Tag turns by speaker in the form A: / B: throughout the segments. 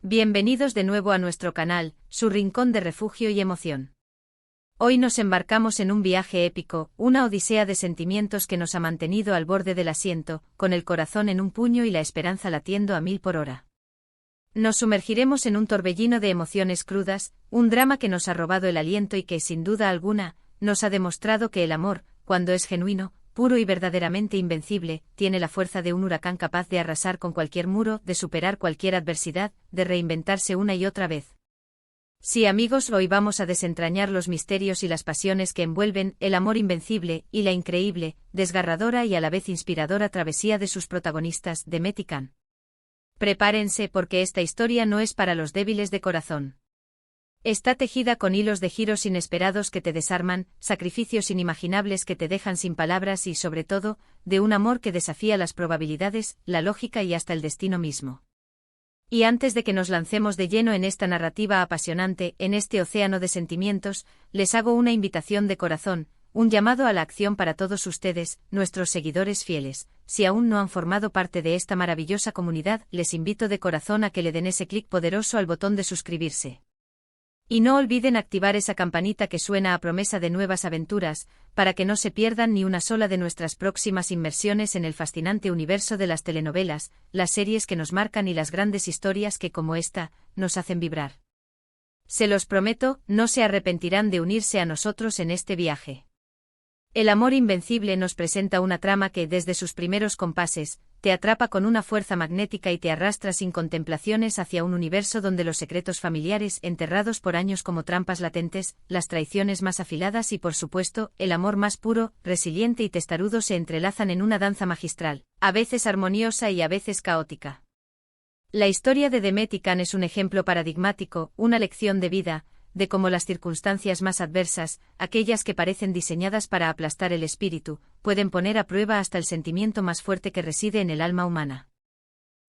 A: Bienvenidos de nuevo a nuestro canal, su rincón de refugio y emoción. Hoy nos embarcamos en un viaje épico, una odisea de sentimientos que nos ha mantenido al borde del asiento, con el corazón en un puño y la esperanza latiendo a 1000 por hora. Nos sumergiremos en un torbellino de emociones crudas, un drama que nos ha robado el aliento y que, sin duda alguna, nos ha demostrado que el amor, cuando es genuino, puro y verdaderamente invencible, tiene la fuerza de un huracán capaz de arrasar con cualquier muro, de superar cualquier adversidad, de reinventarse una y otra vez. Sí, amigos, hoy vamos a desentrañar los misterios y las pasiones que envuelven el amor invencible y la increíble, desgarradora y a la vez inspiradora travesía de sus protagonistas, Demet y Can. Prepárense porque esta historia no es para los débiles de corazón. Está tejida con hilos de giros inesperados que te desarman, sacrificios inimaginables que te dejan sin palabras y, sobre todo, de un amor que desafía las probabilidades, la lógica y hasta el destino mismo. Y antes de que nos lancemos de lleno en esta narrativa apasionante, en este océano de sentimientos, les hago una invitación de corazón, un llamado a la acción para todos ustedes, nuestros seguidores fieles. Si aún no han formado parte de esta maravillosa comunidad, les invito de corazón a que le den ese clic poderoso al botón de suscribirse. Y no olviden activar esa campanita que suena a promesa de nuevas aventuras, para que no se pierdan ni una sola de nuestras próximas inmersiones en el fascinante universo de las telenovelas, las series que nos marcan y las grandes historias que, como esta, nos hacen vibrar. Se los prometo, no se arrepentirán de unirse a nosotros en este viaje. El amor invencible nos presenta una trama que, desde sus primeros compases, te atrapa con una fuerza magnética y te arrastra sin contemplaciones hacia un universo donde los secretos familiares enterrados por años como trampas latentes, las traiciones más afiladas y, por supuesto, el amor más puro, resiliente y testarudo se entrelazan en una danza magistral, a veces armoniosa y a veces caótica. La historia de Demet y Can es un ejemplo paradigmático, una lección de vida, de cómo las circunstancias más adversas, aquellas que parecen diseñadas para aplastar el espíritu, pueden poner a prueba hasta el sentimiento más fuerte que reside en el alma humana.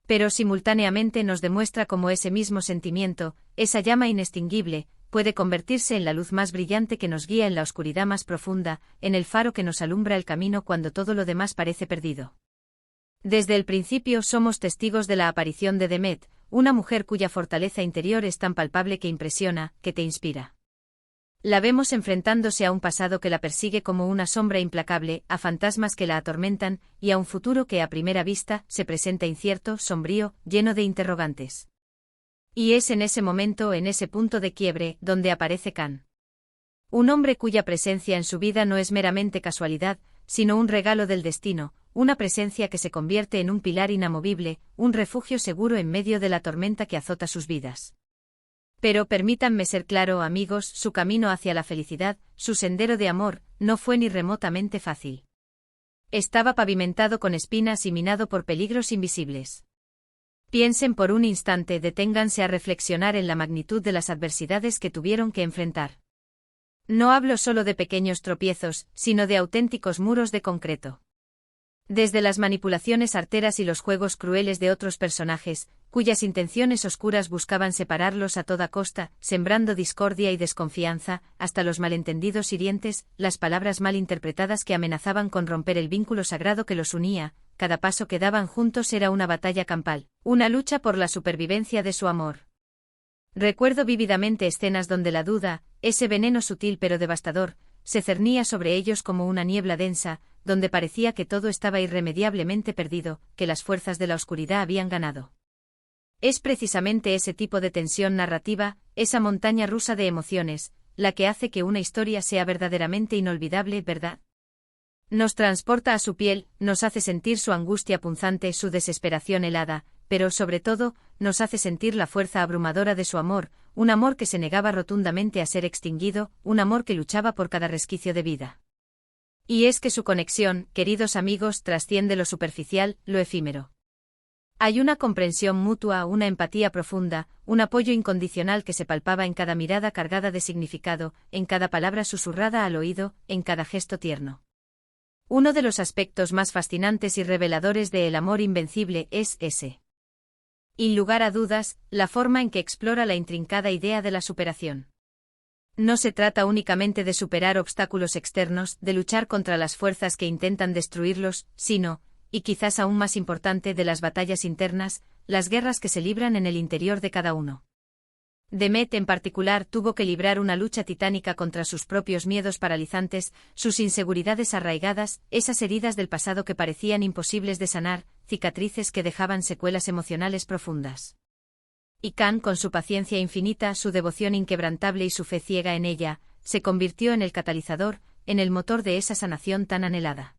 A: Pero simultáneamente nos demuestra cómo ese mismo sentimiento, esa llama inextinguible, puede convertirse en la luz más brillante que nos guía en la oscuridad más profunda, en el faro que nos alumbra el camino cuando todo lo demás parece perdido. Desde el principio somos testigos de la aparición de Demet, una mujer cuya fortaleza interior es tan palpable que impresiona, que te inspira. La vemos enfrentándose a un pasado que la persigue como una sombra implacable, a fantasmas que la atormentan, y a un futuro que a primera vista se presenta incierto, sombrío, lleno de interrogantes. Y es en ese momento, en ese punto de quiebre, donde aparece Can. Un hombre cuya presencia en su vida no es meramente casualidad, sino un regalo del destino, una presencia que se convierte en un pilar inamovible, un refugio seguro en medio de la tormenta que azota sus vidas. Pero permítanme ser claro, amigos, su camino hacia la felicidad, su sendero de amor, no fue ni remotamente fácil. Estaba pavimentado con espinas y minado por peligros invisibles. Piensen por un instante, deténganse a reflexionar en la magnitud de las adversidades que tuvieron que enfrentar. No hablo solo de pequeños tropiezos, sino de auténticos muros de concreto. Desde las manipulaciones arteras y los juegos crueles de otros personajes, cuyas intenciones oscuras buscaban separarlos a toda costa, sembrando discordia y desconfianza, hasta los malentendidos hirientes, las palabras mal interpretadas que amenazaban con romper el vínculo sagrado que los unía, cada paso que daban juntos era una batalla campal, una lucha por la supervivencia de su amor. Recuerdo vívidamente escenas donde la duda, ese veneno sutil pero devastador, se cernía sobre ellos como una niebla densa, donde parecía que todo estaba irremediablemente perdido, que las fuerzas de la oscuridad habían ganado. Es precisamente ese tipo de tensión narrativa, esa montaña rusa de emociones, la que hace que una historia sea verdaderamente inolvidable, ¿verdad? Nos transporta a su piel, nos hace sentir su angustia punzante, su desesperación helada, pero sobre todo, nos hace sentir la fuerza abrumadora de su amor, un amor que se negaba rotundamente a ser extinguido, un amor que luchaba por cada resquicio de vida. Y es que su conexión, queridos amigos, trasciende lo superficial, lo efímero. Hay una comprensión mutua, una empatía profunda, un apoyo incondicional que se palpaba en cada mirada cargada de significado, en cada palabra susurrada al oído, en cada gesto tierno. Uno de los aspectos más fascinantes y reveladores de El amor invencible es ese. Sin lugar a dudas, la forma en que explora la intrincada idea de la superación. No se trata únicamente de superar obstáculos externos, de luchar contra las fuerzas que intentan destruirlos, sino, y quizás aún más importante, de las batallas internas, las guerras que se libran en el interior de cada uno. Demet en particular tuvo que librar una lucha titánica contra sus propios miedos paralizantes, sus inseguridades arraigadas, esas heridas del pasado que parecían imposibles de sanar, cicatrices que dejaban secuelas emocionales profundas. Y Khan, con su paciencia infinita, su devoción inquebrantable y su fe ciega en ella, se convirtió en el catalizador, en el motor de esa sanación tan anhelada.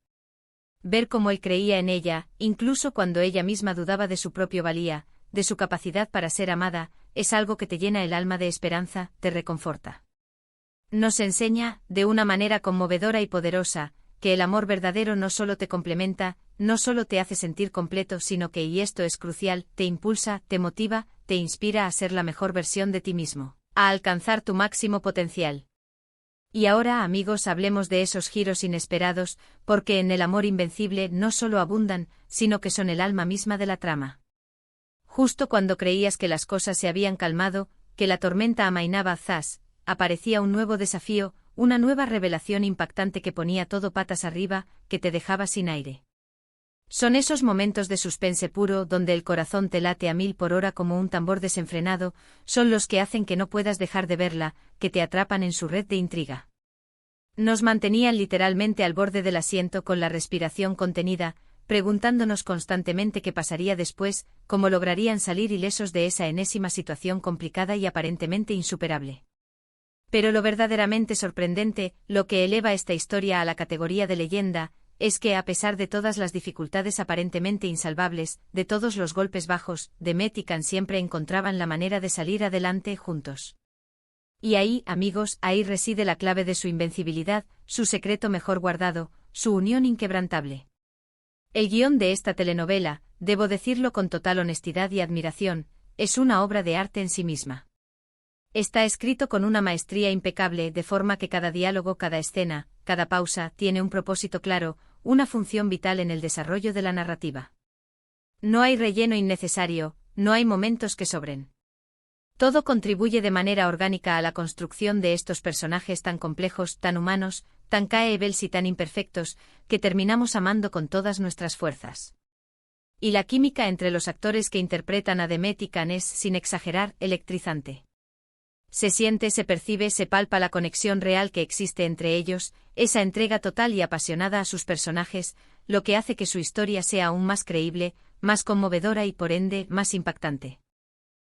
A: Ver cómo él creía en ella, incluso cuando ella misma dudaba de su propia valía, de su capacidad para ser amada, es algo que te llena el alma de esperanza, te reconforta. Nos enseña, de una manera conmovedora y poderosa, que el amor verdadero no solo te complementa, no solo te hace sentir completo, sino que, y esto es crucial, te impulsa, te motiva, te inspira a ser la mejor versión de ti mismo, a alcanzar tu máximo potencial. Y ahora, amigos, hablemos de esos giros inesperados, porque en el amor invencible no solo abundan, sino que son el alma misma de la trama. Justo cuando creías que las cosas se habían calmado, que la tormenta amainaba, aparecía un nuevo desafío, una nueva revelación impactante que ponía todo patas arriba, que te dejaba sin aire. Son esos momentos de suspense puro donde el corazón te late a 1000 por hora como un tambor desenfrenado, son los que hacen que no puedas dejar de verla, que te atrapan en su red de intriga. Nos mantenían literalmente al borde del asiento con la respiración contenida, preguntándonos constantemente qué pasaría después, cómo lograrían salir ilesos de esa enésima situación complicada y aparentemente insuperable. Pero lo verdaderamente sorprendente, lo que eleva esta historia a la categoría de leyenda, es que a pesar de todas las dificultades aparentemente insalvables, de todos los golpes bajos, Demet y Khan siempre encontraban la manera de salir adelante juntos. Y ahí, amigos, ahí reside la clave de su invencibilidad, su secreto mejor guardado, su unión inquebrantable. El guión de esta telenovela, debo decirlo con total honestidad y admiración, es una obra de arte en sí misma. Está escrito con una maestría impecable, de forma que cada diálogo, cada escena, cada pausa, tiene un propósito claro, una función vital en el desarrollo de la narrativa. No hay relleno innecesario, no hay momentos que sobren. Todo contribuye de manera orgánica a la construcción de estos personajes tan complejos, tan humanos, tan caebels y tan imperfectos, que terminamos amando con todas nuestras fuerzas. Y la química entre los actores que interpretan a Demet y Khan es, sin exagerar, electrizante. Se siente, se percibe, se palpa la conexión real que existe entre ellos, esa entrega total y apasionada a sus personajes, lo que hace que su historia sea aún más creíble, más conmovedora y por ende, más impactante.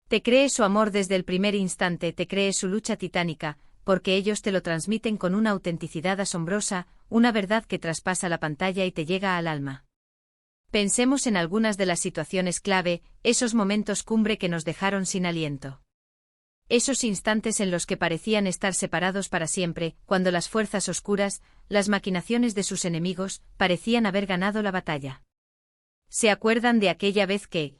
A: Te crees su amor desde el primer instante, te crees su lucha titánica, porque ellos te lo transmiten con una autenticidad asombrosa, una verdad que traspasa la pantalla y te llega al alma. Pensemos en algunas de las situaciones clave, esos momentos cumbre que nos dejaron sin aliento. Esos instantes en los que parecían estar separados para siempre, cuando las fuerzas oscuras, las maquinaciones de sus enemigos, parecían haber ganado la batalla. ¿Se acuerdan de aquella vez que?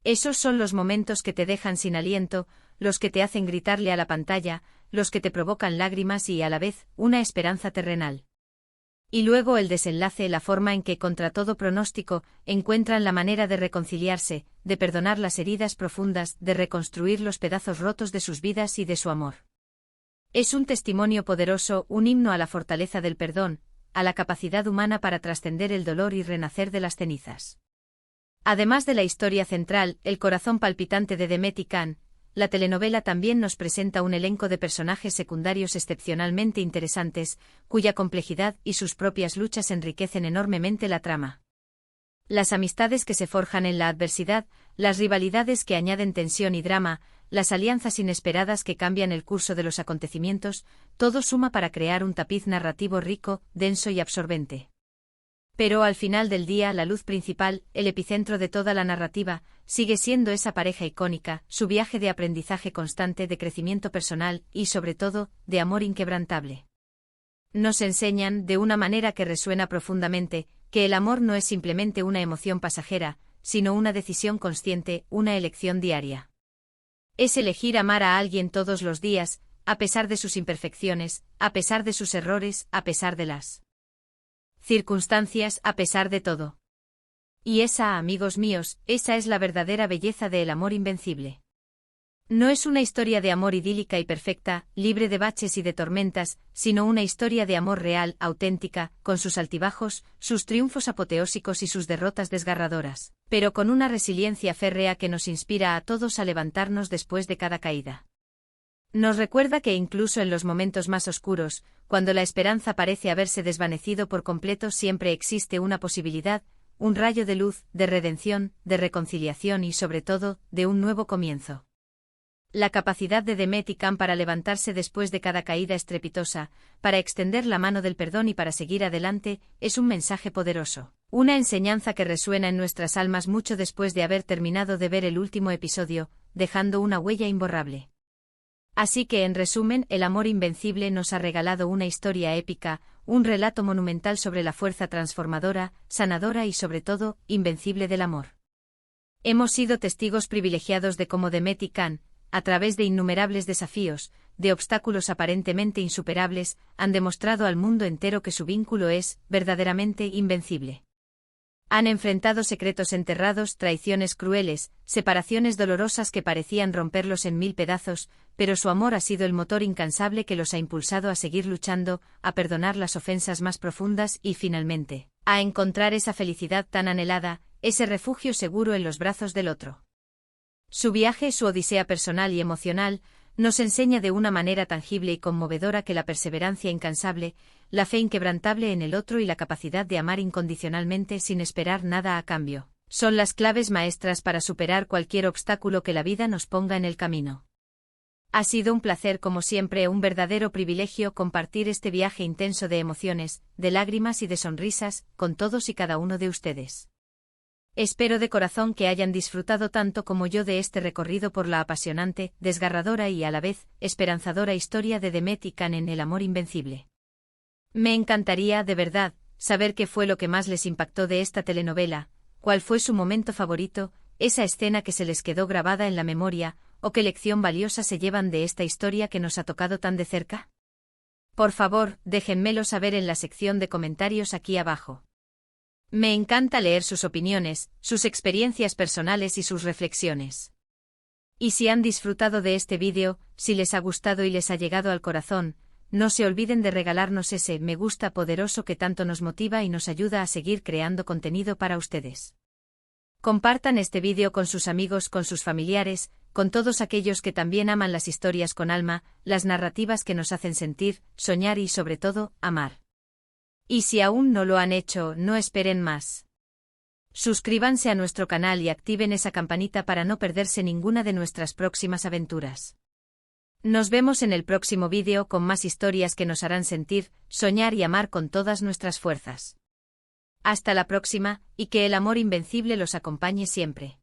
A: Esos son los momentos que te dejan sin aliento, los que te hacen gritarle a la pantalla, los que te provocan lágrimas y, a la vez, una esperanza terrenal. Y luego el desenlace, la forma en que, contra todo pronóstico, encuentran la manera de reconciliarse, de perdonar las heridas profundas, de reconstruir los pedazos rotos de sus vidas y de su amor. Es un testimonio poderoso, un himno a la fortaleza del perdón, a la capacidad humana para trascender el dolor y renacer de las cenizas. Además de la historia central, el corazón palpitante de Demet y Khan, la telenovela también nos presenta un elenco de personajes secundarios excepcionalmente interesantes, cuya complejidad y sus propias luchas enriquecen enormemente la trama. Las amistades que se forjan en la adversidad, las rivalidades que añaden tensión y drama, las alianzas inesperadas que cambian el curso de los acontecimientos, todo suma para crear un tapiz narrativo rico, denso y absorbente. Pero al final del día, la luz principal, el epicentro de toda la narrativa, sigue siendo esa pareja icónica, su viaje de aprendizaje constante, de crecimiento personal y, sobre todo, de amor inquebrantable. Nos enseñan, de una manera que resuena profundamente, que el amor no es simplemente una emoción pasajera, sino una decisión consciente, una elección diaria. Es elegir amar a alguien todos los días, a pesar de sus imperfecciones, a pesar de sus errores, a pesar de las circunstancias, a pesar de todo. Y esa, amigos míos, esa es la verdadera belleza del amor invencible. No es una historia de amor idílica y perfecta, libre de baches y de tormentas, sino una historia de amor real, auténtica, con sus altibajos, sus triunfos apoteósicos y sus derrotas desgarradoras, pero con una resiliencia férrea que nos inspira a todos a levantarnos después de cada caída. Nos recuerda que incluso en los momentos más oscuros, cuando la esperanza parece haberse desvanecido por completo, siempre existe una posibilidad, un rayo de luz, de redención, de reconciliación y sobre todo, de un nuevo comienzo. La capacidad de Demet y Can para levantarse después de cada caída estrepitosa, para extender la mano del perdón y para seguir adelante, es un mensaje poderoso. Una enseñanza que resuena en nuestras almas mucho después de haber terminado de ver el último episodio, dejando una huella imborrable. Así que, en resumen, El amor invencible nos ha regalado una historia épica, un relato monumental sobre la fuerza transformadora, sanadora y sobre todo, invencible del amor. Hemos sido testigos privilegiados de cómo Demet y Can, a través de innumerables desafíos, de obstáculos aparentemente insuperables, han demostrado al mundo entero que su vínculo es, verdaderamente, invencible. Han enfrentado secretos enterrados, traiciones crueles, separaciones dolorosas que parecían romperlos en mil pedazos, pero su amor ha sido el motor incansable que los ha impulsado a seguir luchando, a perdonar las ofensas más profundas y, finalmente, a encontrar esa felicidad tan anhelada, ese refugio seguro en los brazos del otro. Su viaje, su odisea personal y emocional, nos enseña de una manera tangible y conmovedora que la perseverancia incansable, la fe inquebrantable en el otro y la capacidad de amar incondicionalmente sin esperar nada a cambio, son las claves maestras para superar cualquier obstáculo que la vida nos ponga en el camino. Ha sido un placer, como siempre, un verdadero privilegio compartir este viaje intenso de emociones, de lágrimas y de sonrisas, con todos y cada uno de ustedes. Espero de corazón que hayan disfrutado tanto como yo de este recorrido por la apasionante, desgarradora y a la vez, esperanzadora historia de Demet y Can en El amor invencible. Me encantaría, de verdad, saber qué fue lo que más les impactó de esta telenovela, cuál fue su momento favorito, esa escena que se les quedó grabada en la memoria, o qué lección valiosa se llevan de esta historia que nos ha tocado tan de cerca. Por favor, déjenmelo saber en la sección de comentarios aquí abajo. Me encanta leer sus opiniones, sus experiencias personales y sus reflexiones. Y si han disfrutado de este vídeo, si les ha gustado y les ha llegado al corazón, no se olviden de regalarnos ese me gusta poderoso que tanto nos motiva y nos ayuda a seguir creando contenido para ustedes. Compartan este vídeo con sus amigos, con sus familiares, con todos aquellos que también aman las historias con alma, las narrativas que nos hacen sentir, soñar y sobre todo, amar. Y si aún no lo han hecho, no esperen más. Suscríbanse a nuestro canal y activen esa campanita para no perderse ninguna de nuestras próximas aventuras. Nos vemos en el próximo vídeo con más historias que nos harán sentir, soñar y amar con todas nuestras fuerzas. Hasta la próxima, y que el amor invencible los acompañe siempre.